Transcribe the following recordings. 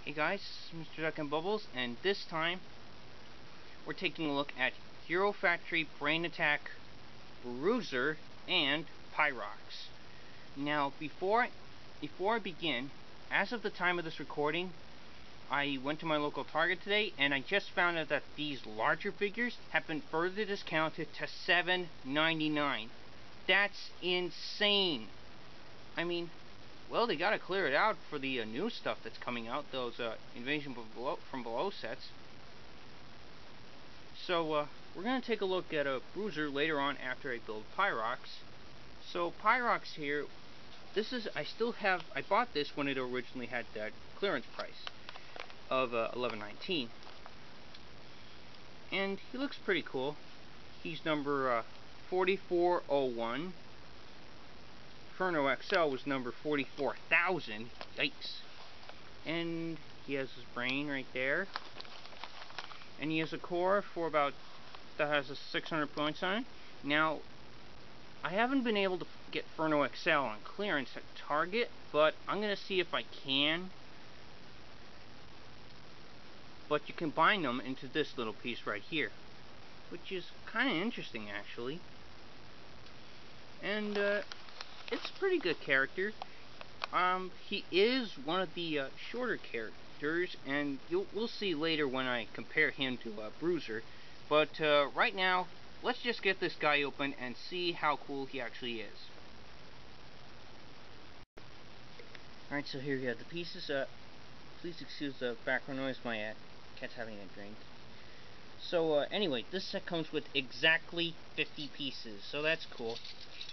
Hey guys, Mr. Duck and Bubbles, and this time we're taking a look at Hero Factory Brain Attack, Bruiser, and Pyrox. Now, before I begin, as of the time of this recording, I went to my local Target today, and I just found out that these larger figures have been further discounted to $7.99. That's insane! I mean, well, they gotta clear it out for the new stuff that's coming out, those Invasion from Below sets. So, we're gonna take a look at a Bruiser later on after I build Pyrox. So, Pyrox here, I bought this when it originally had that clearance price of $11.19. And he looks pretty cool. He's number 4401. Inferno XL was number 44,000. Yikes. And he has his brain right there. And he has a core for that has a 600 points on it. Now, I haven't been able to get Inferno XL on clearance at Target, but I'm going to see if I can. But you combine them into this little piece right here, which is kind of interesting, actually. And, it's a pretty good character. He is one of the shorter characters, and we'll see later when I compare him to Bruiser. But right now, let's just get this guy open and see how cool he actually is. Alright, so here you have the pieces. Please excuse the background noise, my cat's having a drink. So anyway, this set comes with exactly 50 pieces, so that's cool.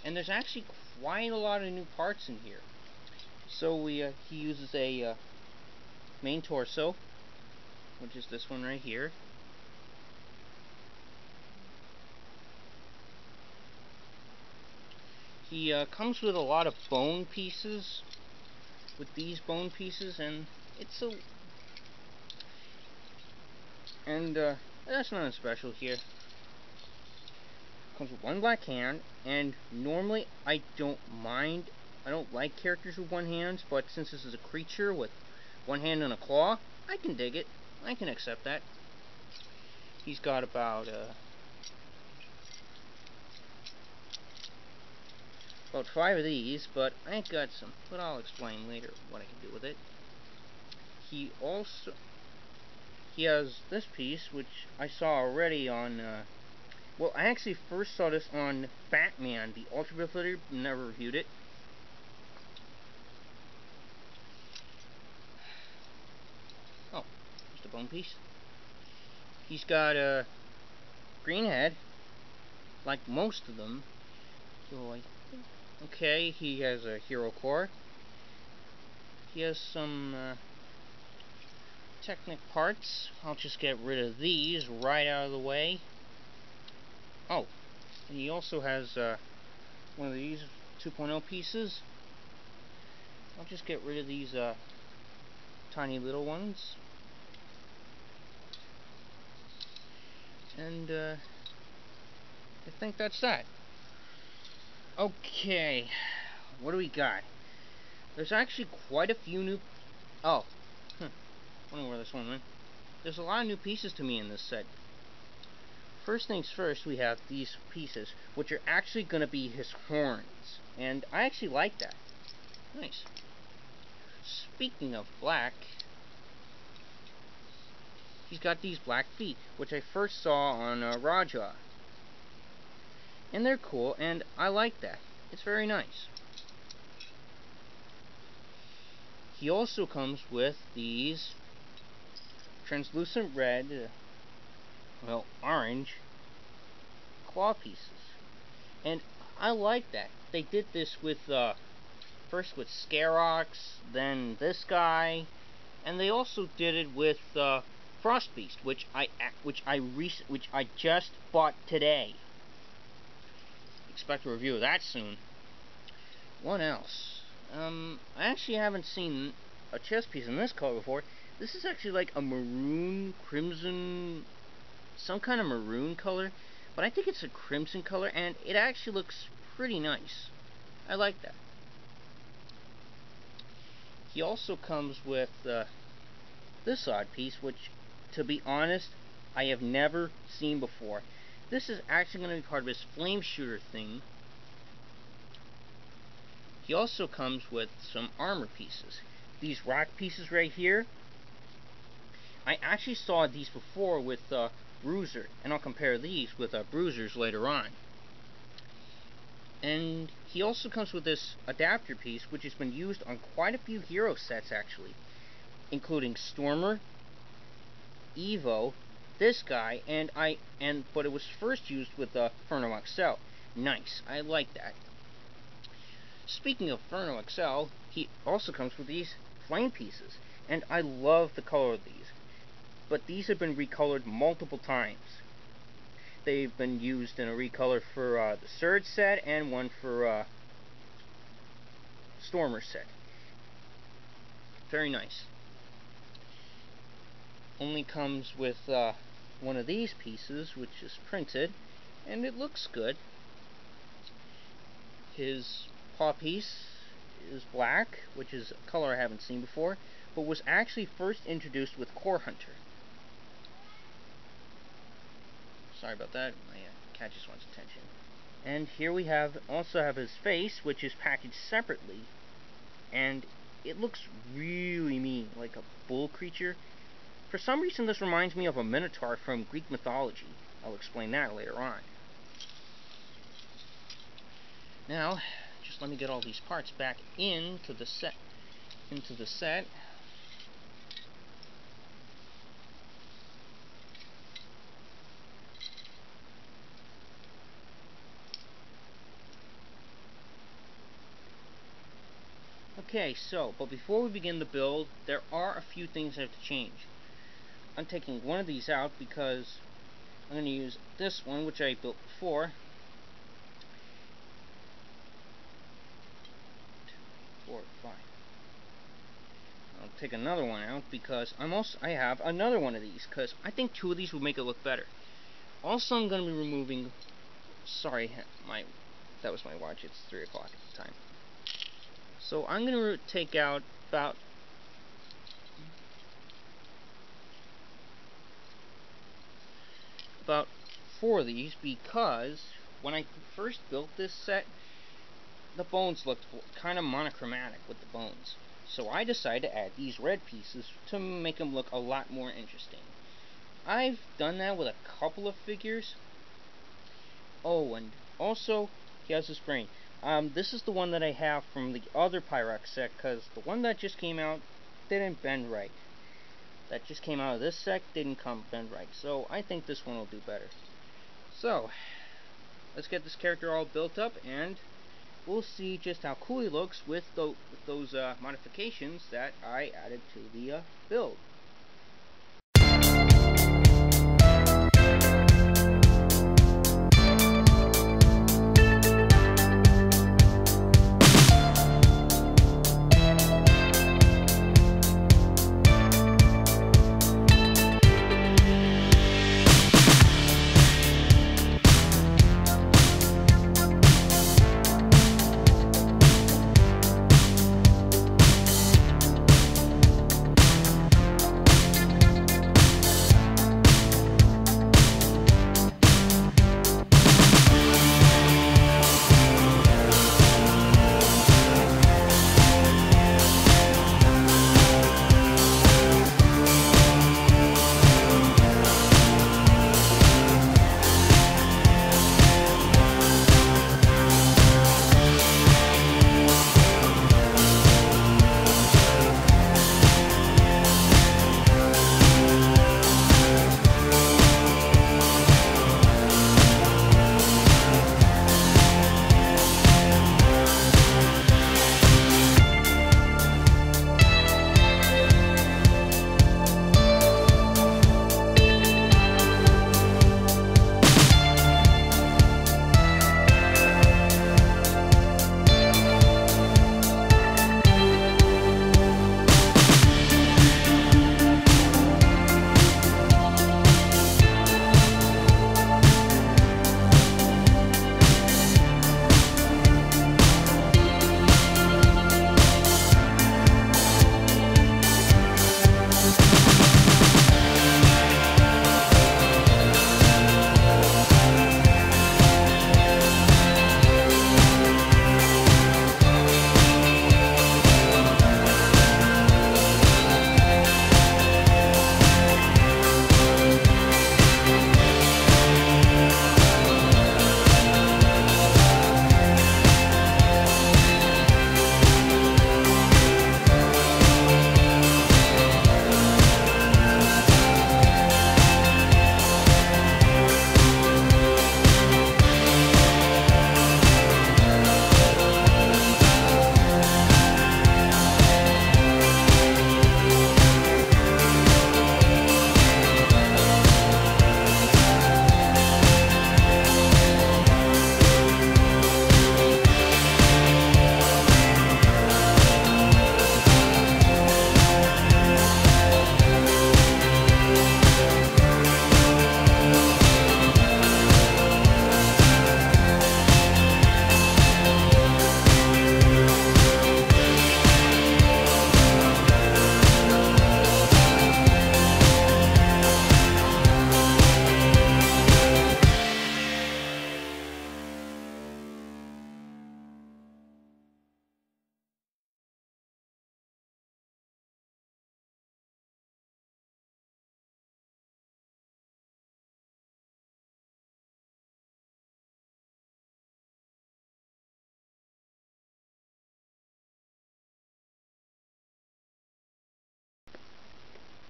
And there's actually quite a lot of new parts in here. So he uses a main torso, which is this one right here. He comes with a lot of bone pieces, with these bone pieces, and that's nothing special here. Comes with one black hand, and normally I don't like characters with one hand, but since this is a creature with one hand and a claw, I can dig it. I can accept that. He's got about 5 of these, but I ain't got some, but I'll explain later what I can do with it. He has this piece, which I saw already on well, I actually first saw this on Batman, the Ultra Flitter, never reviewed it. Oh, just a bone piece. He's got a green head, like most of them. So okay, he has a hero core. He has some Technic parts. I'll just get rid of these right out of the way. Oh, and he also has one of these 2.0 pieces. I'll just get rid of these tiny little ones. And I think that's that. Okay, what do we got? There's actually quite a few new... Oh, wonder where this one went. There's a lot of new pieces to me in this set. First things first, we have these pieces, which are actually going to be his horns. And I actually like that. Nice. Speaking of black, he's got these black feet, which I first saw on Raja. And they're cool, and I like that. It's very nice. He also comes with these translucent red, well, orange claw pieces. And I like that. They did this with first with Scarox, then this guy, and they also did it with Frost Beast, which I just bought today. Expect a review of that soon. What else? I actually haven't seen a chest piece in this color before. This is actually like a maroon, crimson, some kind of maroon color, but I think it's a crimson color, and it actually looks pretty nice. I like that. He also comes with this odd piece, which, to be honest, I have never seen before. This is actually going to be part of his flame shooter thing. He also comes with some armor pieces. These rock pieces right here, I actually saw these before with Bruiser, and I'll compare these with Bruisers later on. And he also comes with this adapter piece, which has been used on quite a few hero sets actually, including Stormer, Evo, this guy, but it was first used with Ferno XL. Nice, I like that. Speaking of Ferno XL, he also comes with these flame pieces, and I love the color of these. But these have been recolored multiple times. They've been used in a recolor for the Surge set and one for Stormer set. Very nice. Only comes with one of these pieces, which is printed, and it looks good. His paw piece is black, which is a color I haven't seen before, but was actually first introduced with Core Hunter. Sorry about that, my cat just wants attention. And here we also have his face, which is packaged separately, and it looks really mean, like a bull creature. For some reason this reminds me of a minotaur from Greek mythology. I'll explain that later on. Now, just let me get all these parts back into the set. Okay, but before we begin the build, there are a few things I have to change. I'm taking one of these out because I'm going to use this one, which I built before. 4, 5. I'll take another one out because I have another one of these, because I think 2 of these would make it look better. Also, I'm going to be removing. Sorry, that was my watch. It's 3 o'clock at the time. So I'm going to take out about 4 of these, because when I first built this set, the bones looked kind of monochromatic with the bones. So I decided to add these red pieces to make them look a lot more interesting. I've done that with a couple of figures. Oh, and also, he has this brain. This is the one that I have from the other Pyrox set, because the one that just came out didn't bend right. That just came out of this set didn't bend right. So I think this one will do better. So, let's get this character all built up, and we'll see just how cool he looks with those modifications that I added to the build.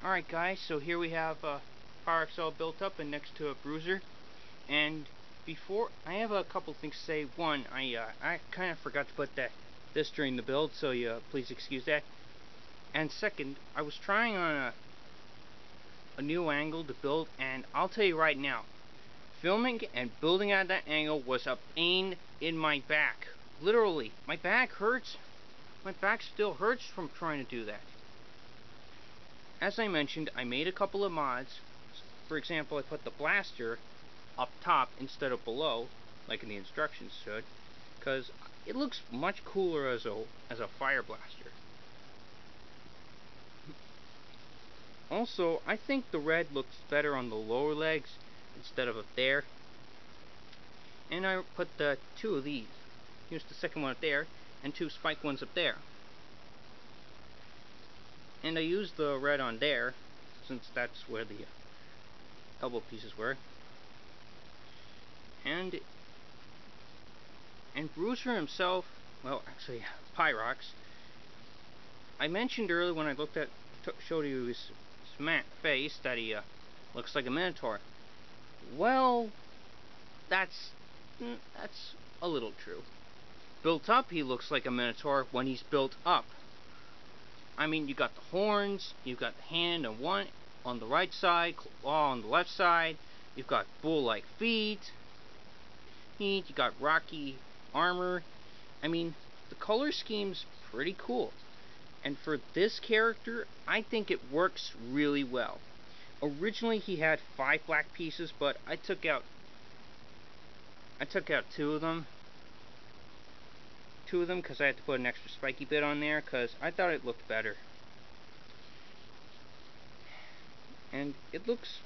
Alright guys, so here we have Pyrox all built up and next to a Bruiser. And before, I have a couple things to say. One, I kind of forgot to put this during the build, so please excuse that. And second, I was trying on a new angle to build, and I'll tell you right now, filming and building at that angle was a pain in my back. Literally, my back hurts. My back still hurts from trying to do that. As I mentioned, I made a couple of mods. For example, I put the blaster up top instead of below, like in the instructions should, because it looks much cooler as a fire blaster. Also, I think the red looks better on the lower legs instead of up there. And I put the two of these. Here's the second one up there, and two spike ones up there. And I used the red on there, since that's where the elbow pieces were. And Bruiser himself, well, actually, Pyrox. I mentioned earlier when I showed you his face that he looks like a Minotaur. Well, that's a little true. Built up, he looks like a Minotaur when he's built up. I mean, you got the horns, you've got the hand on one on the right side, claw on the left side. You've got bull-like feet. You got rocky armor. I mean, the color scheme's pretty cool. And for this character, I think it works really well. Originally, he had 5 black pieces, but I took out 2 of them. 2 of them because I had to put an extra spiky bit on there because I thought it looked better. And it looks...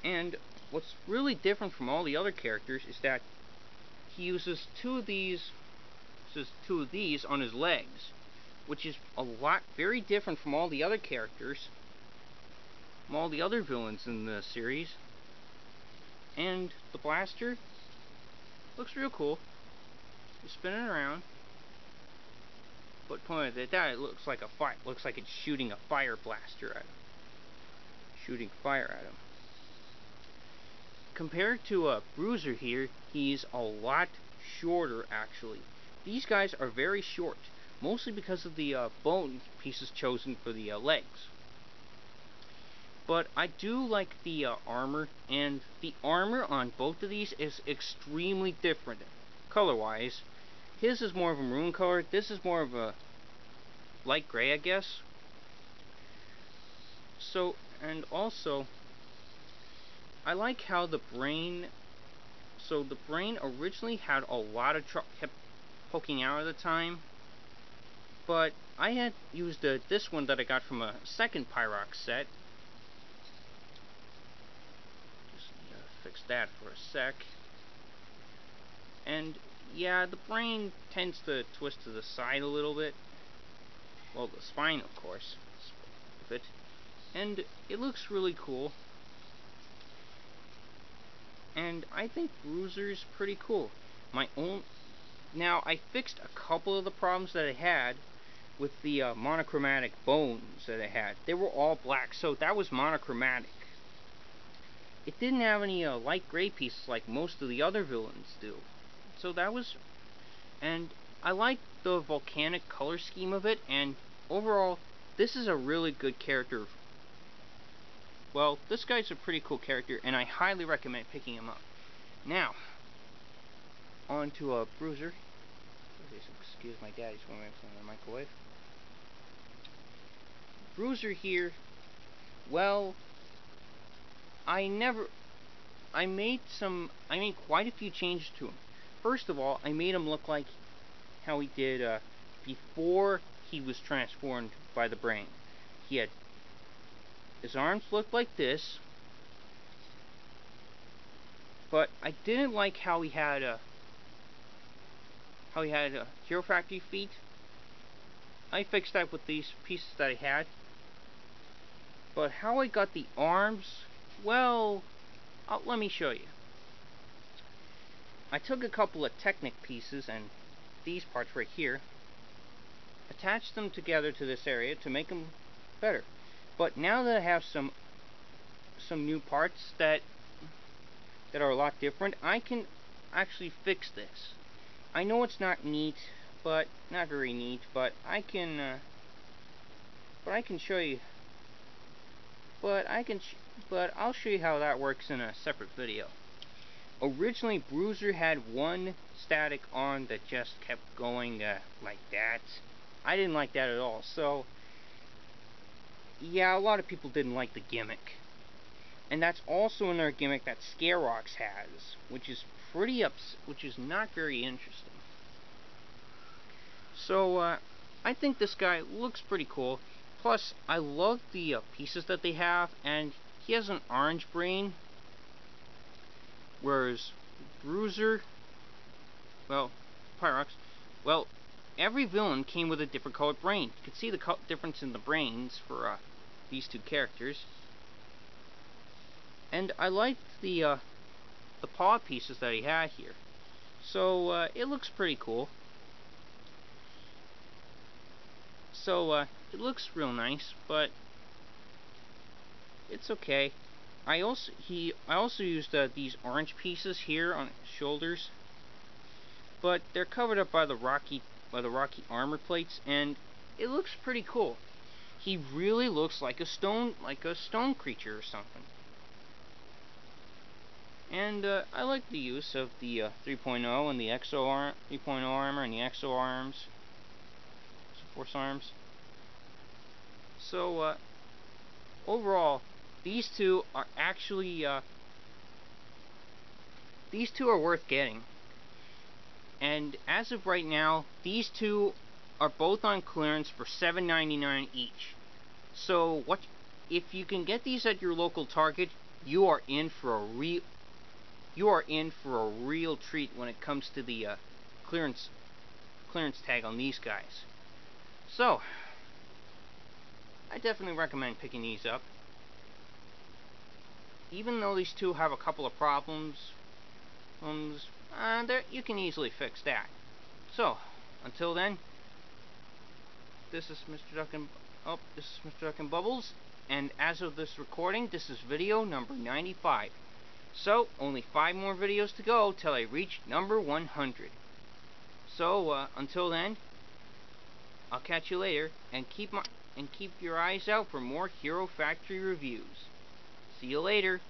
And what's really different from all the other characters is that he uses 2 of these on his legs, which is very different from all the other characters, from all the other villains in the series. And the blaster looks real cool. You spin it around, but pointed at that, it looks like it's shooting a fire blaster at him, shooting fire at him. Compared to a Bruiser here, he's a lot shorter actually. These guys are very short, mostly because of the bone pieces chosen for the legs. But I do like the armor, and the armor on both of these is extremely different color-wise. His is more of a maroon color, this is more of a light gray, I guess. So, and also, I like how the brain... So the brain originally had a lot of trouble, kept poking out at the time. But I had used this one that I got from a second Pyrox set. Just fix that for a sec. And yeah, the brain tends to twist to the side a little bit. Well, the spine, of course, of it. And it looks really cool. And I think Bruiser's pretty cool. Now, I fixed a couple of the problems that I had with the monochromatic bones that I had. They were all black, so that was monochromatic. It didn't have any light gray pieces like most of the other villains do. So that was... And I like the volcanic color scheme of it, and overall, this is a really good character. Well, this guy's a pretty cool character, and I highly recommend picking him up. Now, on to a Bruiser. Excuse my daddy's 1 minute in the microwave. Bruiser here, well, I made quite a few changes to him. First of all, I made him look like how he did before he was transformed by the brain. His arms looked like this, but I didn't like how he had Hero Factory feet. I fixed that with these pieces that I had. But how I got the arms, well, let me show you. I took a couple of Technic pieces and these parts right here, attached them together to this area to make them better. But now that I have some new parts that are a lot different, I can actually fix this. I know it's not neat, but not very neat, but I can show you. But I'll show you how that works in a separate video. Originally, Bruiser had one static arm that just kept going like that. I didn't like that at all. So, yeah, a lot of people didn't like the gimmick. And that's also another gimmick that Pyrox has, which is not very interesting. So, I think this guy looks pretty cool. Plus, I love the pieces that they have, and he has an orange brain, whereas Bruiser, well, Pyrox, well, every villain came with a different colored brain. You can see the difference in the brains for these two characters. And I liked the paw pieces that he had here. So, it looks pretty cool. So, it looks real nice, but it's okay. I also used these orange pieces here on his shoulders, but they're covered up by the rocky armor plates, and it looks pretty cool. He really looks like a stone creature or something. And I like the use of the 3.0 and the Exo 3.0 armor and the Exo arms, Force arms. So overall, these two are actually worth getting. And as of right now, these two are both on clearance for $7.99 each. So if you can get these at your local Target, you are in for a real treat when it comes to the clearance tag on these guys. So, I definitely recommend picking these up. Even though these two have a couple of problems, you can easily fix that. So, until then, this is Mr. Duck and Bubbles, and as of this recording, this is video number 95. So, only 5 more videos to go till I reach number 100. So, until then, I'll catch you later, and keep your eyes out for more Hero Factory reviews. See you later.